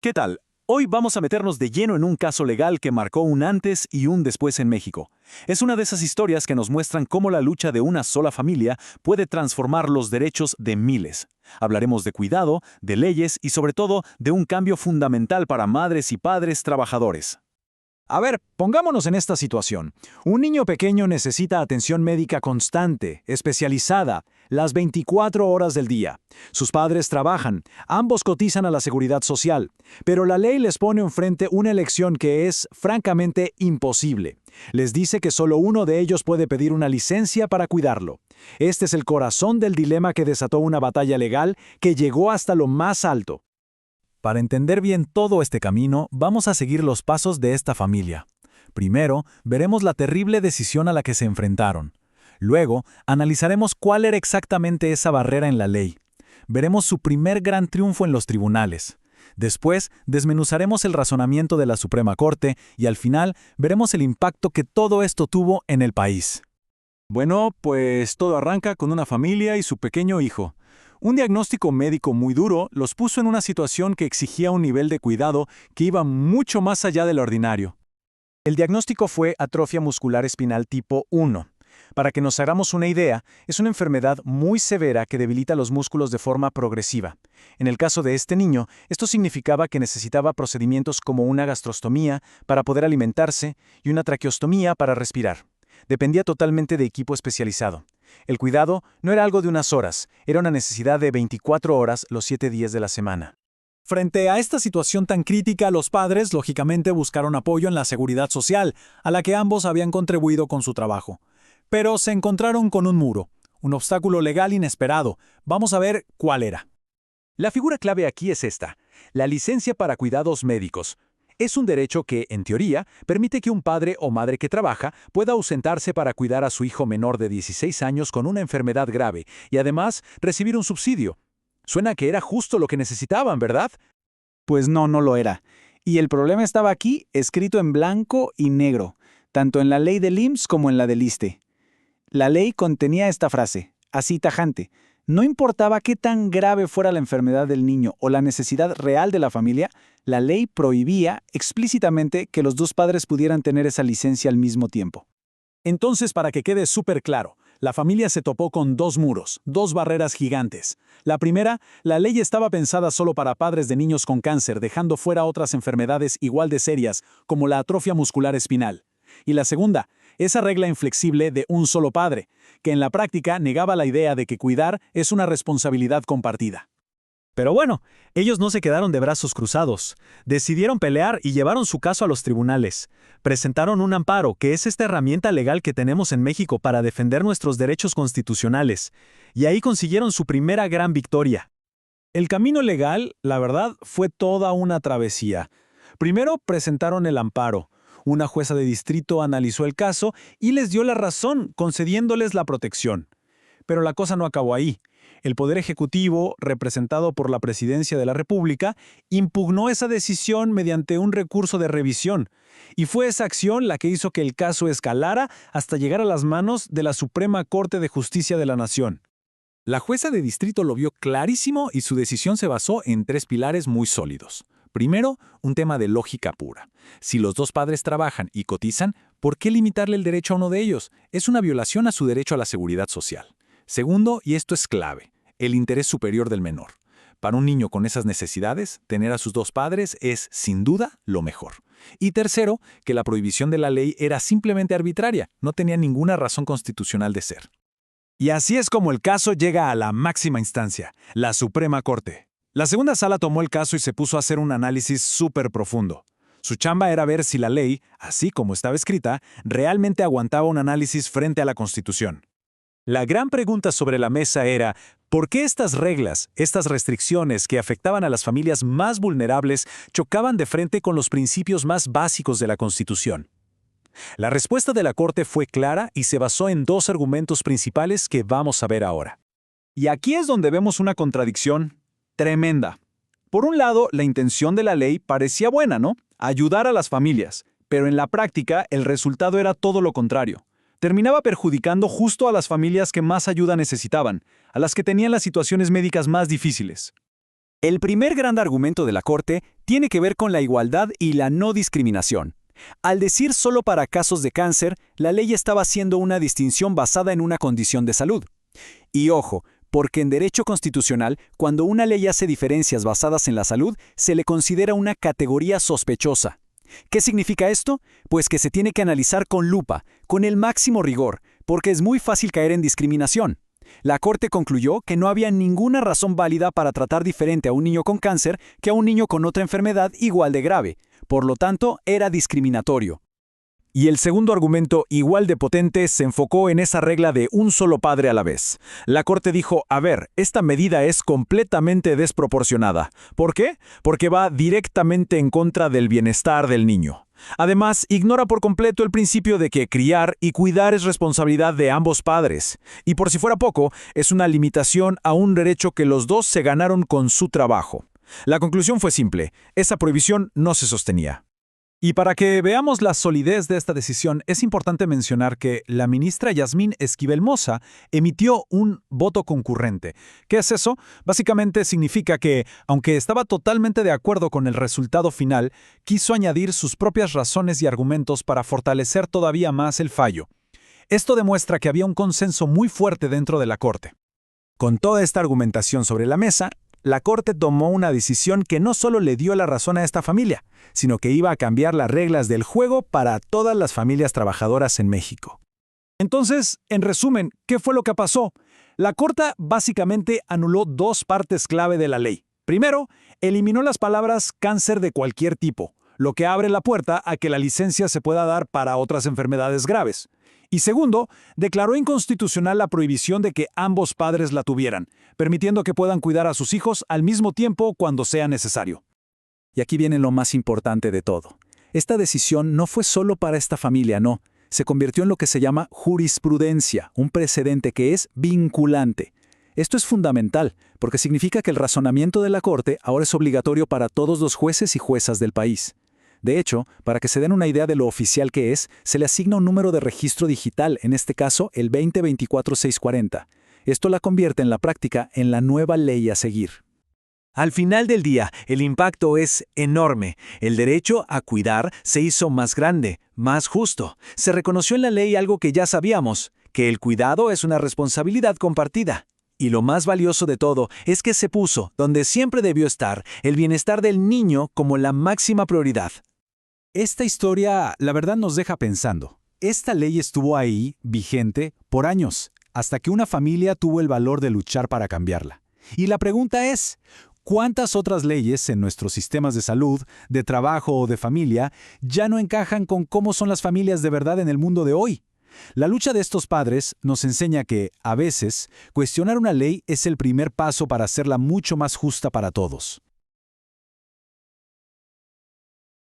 ¿Qué tal? Hoy vamos a meternos de lleno en un caso legal que marcó un antes y un después en México. Es una de esas historias que nos muestran cómo la lucha de una sola familia puede transformar los derechos de miles. Hablaremos de cuidado, de leyes y sobre todo de un cambio fundamental para madres y padres trabajadores. A ver, pongámonos en esta situación. Un niño pequeño necesita atención médica constante, especializada, las 24 horas del día. Sus padres trabajan, ambos cotizan a la seguridad social, pero la ley les pone enfrente una elección que es, francamente, imposible. Les dice que solo uno de ellos puede pedir una licencia para cuidarlo. Este es el corazón del dilema que desató una batalla legal que llegó hasta lo más alto. Para entender bien todo este camino, vamos a seguir los pasos de esta familia. Primero, veremos la terrible decisión a la que se enfrentaron. Luego, analizaremos cuál era exactamente esa barrera en la ley. Veremos su primer gran triunfo en los tribunales. Después, desmenuzaremos el razonamiento de la Suprema Corte y al final, veremos el impacto que todo esto tuvo en el país. Bueno, pues todo arranca con una familia y su pequeño hijo. Un diagnóstico médico muy duro los puso en una situación que exigía un nivel de cuidado que iba mucho más allá de lo ordinario. El diagnóstico fue atrofia muscular espinal tipo 1. Para que nos hagamos una idea, es una enfermedad muy severa que debilita los músculos de forma progresiva. En el caso de este niño, esto significaba que necesitaba procedimientos como una gastrostomía para poder alimentarse y una traqueostomía para respirar. Dependía totalmente de equipo especializado. El cuidado no era algo de unas horas, era una necesidad de 24 horas los 7 días de la semana. Frente a esta situación tan crítica, los padres, lógicamente, buscaron apoyo en la seguridad social, a la que ambos habían contribuido con su trabajo. Pero se encontraron con un muro, un obstáculo legal inesperado. Vamos a ver cuál era. La figura clave aquí es esta: la licencia para cuidados médicos. Es un derecho que, en teoría, permite que un padre o madre que trabaja pueda ausentarse para cuidar a su hijo menor de 16 años con una enfermedad grave y además recibir un subsidio. Suena que era justo lo que necesitaban, ¿verdad? Pues no, no lo era. Y el problema estaba aquí, escrito en blanco y negro, tanto en la ley del IMSS como en la del ISSSTE. La ley contenía esta frase, así tajante: no importaba qué tan grave fuera la enfermedad del niño o la necesidad real de la familia, la ley prohibía explícitamente que los dos padres pudieran tener esa licencia al mismo tiempo. Entonces, para que quede súper claro, la familia se topó con dos muros, dos barreras gigantes. La primera, la ley estaba pensada solo para padres de niños con cáncer, dejando fuera otras enfermedades igual de serias, como la atrofia muscular espinal. Y la segunda, esa regla inflexible de un solo padre, que en la práctica negaba la idea de que cuidar es una responsabilidad compartida. Pero bueno, ellos no se quedaron de brazos cruzados. Decidieron pelear y llevaron su caso a los tribunales. Presentaron un amparo, que es esta herramienta legal que tenemos en México para defender nuestros derechos constitucionales. Y ahí consiguieron su primera gran victoria. El camino legal, la verdad, fue toda una travesía. Primero presentaron el amparo. Una jueza de distrito analizó el caso y les dio la razón, concediéndoles la protección. Pero la cosa no acabó ahí. El Poder Ejecutivo, representado por la Presidencia de la República, impugnó esa decisión mediante un recurso de revisión, y fue esa acción la que hizo que el caso escalara hasta llegar a las manos de la Suprema Corte de Justicia de la Nación. La jueza de distrito lo vio clarísimo y su decisión se basó en 3 pilares muy sólidos. Primero, un tema de lógica pura. Si los dos padres trabajan y cotizan, ¿por qué limitarle el derecho a uno de ellos? Es una violación a su derecho a la seguridad social. Segundo, y esto es clave, el interés superior del menor. Para un niño con esas necesidades, tener a sus dos padres es, sin duda, lo mejor. Y tercero, que la prohibición de la ley era simplemente arbitraria, no tenía ninguna razón constitucional de ser. Y así es como el caso llega a la máxima instancia, la Suprema Corte. La segunda sala tomó el caso y se puso a hacer un análisis súper profundo. Su chamba era ver si la ley, así como estaba escrita, realmente aguantaba un análisis frente a la Constitución. La gran pregunta sobre la mesa era, ¿por qué estas reglas, estas restricciones que afectaban a las familias más vulnerables, chocaban de frente con los principios más básicos de la Constitución? La respuesta de la Corte fue clara y se basó en 2 argumentos principales que vamos a ver ahora. Y aquí es donde vemos una contradicción tremenda. Por un lado, la intención de la ley parecía buena, ¿no? Ayudar a las familias, pero en la práctica el resultado era todo lo contrario. Terminaba perjudicando justo a las familias que más ayuda necesitaban, a las que tenían las situaciones médicas más difíciles. El primer gran argumento de la Corte tiene que ver con la igualdad y la no discriminación. Al decir solo para casos de cáncer, la ley estaba haciendo una distinción basada en una condición de salud. Y ojo, porque en derecho constitucional, cuando una ley hace diferencias basadas en la salud, se le considera una categoría sospechosa. ¿Qué significa esto? Pues que se tiene que analizar con lupa, con el máximo rigor, porque es muy fácil caer en discriminación. La Corte concluyó que no había ninguna razón válida para tratar diferente a un niño con cáncer que a un niño con otra enfermedad igual de grave. Por lo tanto, era discriminatorio. Y el segundo argumento, igual de potente, se enfocó en esa regla de un solo padre a la vez. La Corte dijo, a ver, esta medida es completamente desproporcionada. ¿Por qué? Porque va directamente en contra del bienestar del niño. Además, ignora por completo el principio de que criar y cuidar es responsabilidad de ambos padres. Y por si fuera poco, es una limitación a un derecho que los dos se ganaron con su trabajo. La conclusión fue simple, esa prohibición no se sostenía. Y para que veamos la solidez de esta decisión, es importante mencionar que la ministra Yasmín Esquivel Moza emitió un voto concurrente. ¿Qué es eso? Básicamente significa que, aunque estaba totalmente de acuerdo con el resultado final, quiso añadir sus propias razones y argumentos para fortalecer todavía más el fallo. Esto demuestra que había un consenso muy fuerte dentro de la Corte. Con toda esta argumentación sobre la mesa, la Corte tomó una decisión que no solo le dio la razón a esta familia, sino que iba a cambiar las reglas del juego para todas las familias trabajadoras en México. Entonces, en resumen, ¿qué fue lo que pasó? La Corte básicamente anuló dos partes clave de la ley. Primero, eliminó las palabras cáncer de cualquier tipo, lo que abre la puerta a que la licencia se pueda dar para otras enfermedades graves. Y segundo, declaró inconstitucional la prohibición de que ambos padres la tuvieran, permitiendo que puedan cuidar a sus hijos al mismo tiempo cuando sea necesario. Y aquí viene lo más importante de todo. Esta decisión no fue solo para esta familia, no. Se convirtió en lo que se llama jurisprudencia, un precedente que es vinculante. Esto es fundamental, porque significa que el razonamiento de la Corte ahora es obligatorio para todos los jueces y juezas del país. De hecho, para que se den una idea de lo oficial que es, se le asigna un número de registro digital, en este caso el 2024640. Esto la convierte en la práctica en la nueva ley a seguir. Al final del día, el impacto es enorme. El derecho a cuidar se hizo más grande, más justo. Se reconoció en la ley algo que ya sabíamos, que el cuidado es una responsabilidad compartida. Y lo más valioso de todo es que se puso, donde siempre debió estar, el bienestar del niño como la máxima prioridad. Esta historia, la verdad, nos deja pensando. Esta ley estuvo ahí, vigente, por años, hasta que una familia tuvo el valor de luchar para cambiarla. Y la pregunta es, ¿cuántas otras leyes en nuestros sistemas de salud, de trabajo o de familia ya no encajan con cómo son las familias de verdad en el mundo de hoy? La lucha de estos padres nos enseña que, a veces, cuestionar una ley es el primer paso para hacerla mucho más justa para todos.